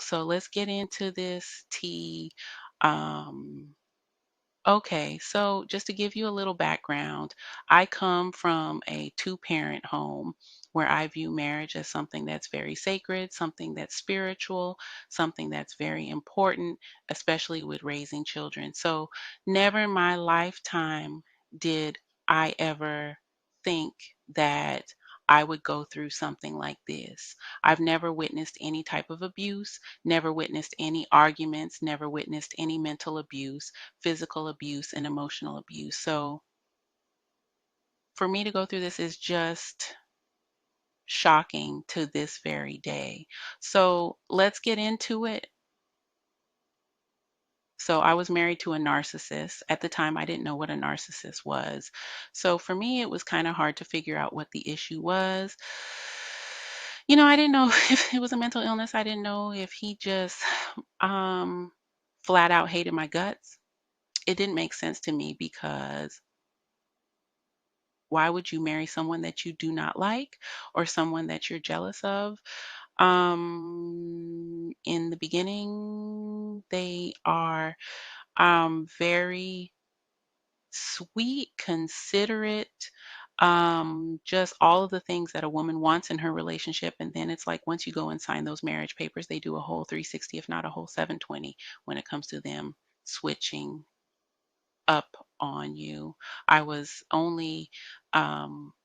So let's get into this tea. Um, Okay, so just to give you a little background, I come from a two-parent home where I view marriage as something that's very sacred, something that's spiritual, something that's very important, especially with raising children. So never in my lifetime did I ever think that I would go through something like this. I've never witnessed any type of abuse, never witnessed any arguments, never witnessed any mental abuse, physical abuse, and emotional abuse. So for me to go through this is just shocking to this very day. So let's get into it. So I was married to a narcissist. At the time, I didn't know what a narcissist was. So for me, it was kind of hard to figure out what the issue was. I didn't know if it was a mental illness. I didn't know if he just um, flat out hated my guts. It didn't make sense to me because why would you marry someone that you do not like or someone that you're jealous of? In the beginning, they are very sweet, considerate, just all of the things that a woman wants in her relationship. And then it's like once you go and sign those marriage papers, they do a whole 360, if not a whole 720, when it comes to them switching up on you. I was only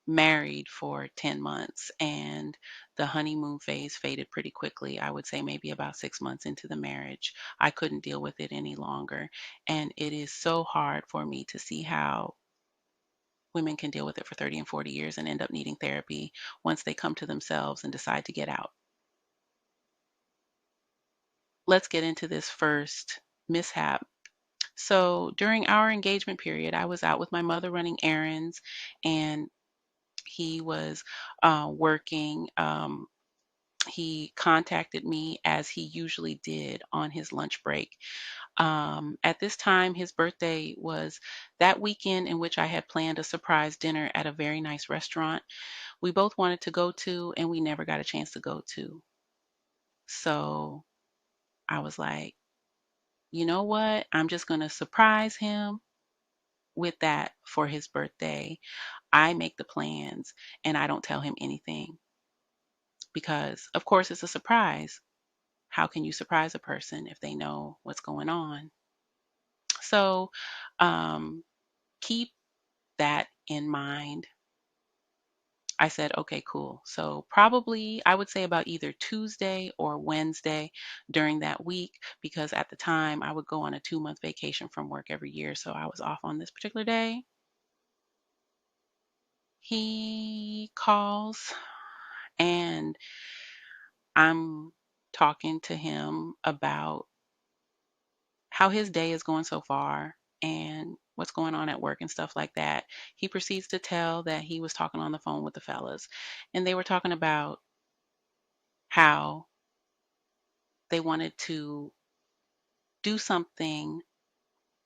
married for 10 months, and the honeymoon phase faded pretty quickly. I would say maybe about 6 months into the marriage. I couldn't deal with it any longer. And it is so hard for me to see how women can deal with it for 30 and 40 years and end up needing therapy once they come to themselves and decide to get out. Let's get into this first mishap. So during our engagement period, I was out with my mother running errands, and he was working. He contacted me as he usually did on his lunch break. At this time, his birthday was that weekend in which I had planned a surprise dinner at a very nice restaurant we both wanted to go to, and we never got a chance to go to. So I was like, you know what? I'm just going to surprise him with that for his birthday. I make the plans and I don't tell him anything because, of course, it's a surprise. How can you surprise a person if they know what's going on? So um, keep that in mind. I said, okay, cool. So probably I would say about either Tuesday or Wednesday during that week, because at the time I would go on a 2-month vacation from work every year. So I was off on this particular day. He calls and I'm talking to him about how his day is going so far and what's going on at work and stuff like that. He proceeds to tell that he was talking on the phone with the fellas and they were talking about how they wanted to do something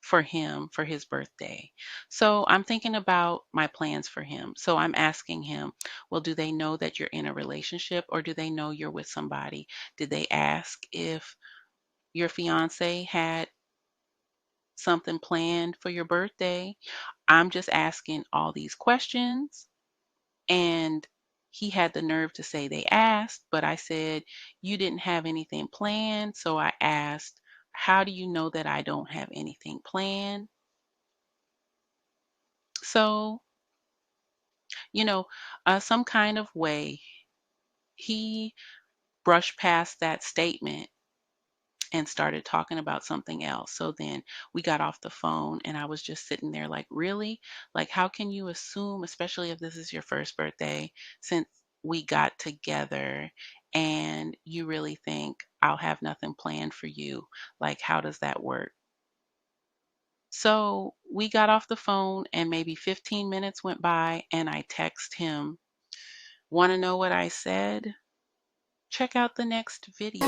for him for his birthday. So I'm thinking about my plans for him. So I'm asking him, well, do they know that you're in a relationship or do they know you're with somebody? Did they ask if your fiance had something planned for your birthday? I'm just asking all these questions. And he had the nerve to say they asked, but I said, you didn't have anything planned. So I asked, how do you know that I don't have anything planned? So, you know, some kind of way he brushed past that statement and started talking about something else. So then we got off the phone and I was just sitting there like, really? Like, how can you assume, especially if this is your first birthday, since we got together and you really think I'll have nothing planned for you? Like, how does that work? So we got off the phone and maybe 15 minutes went by and I text him, want to know what I said? Check out the next video.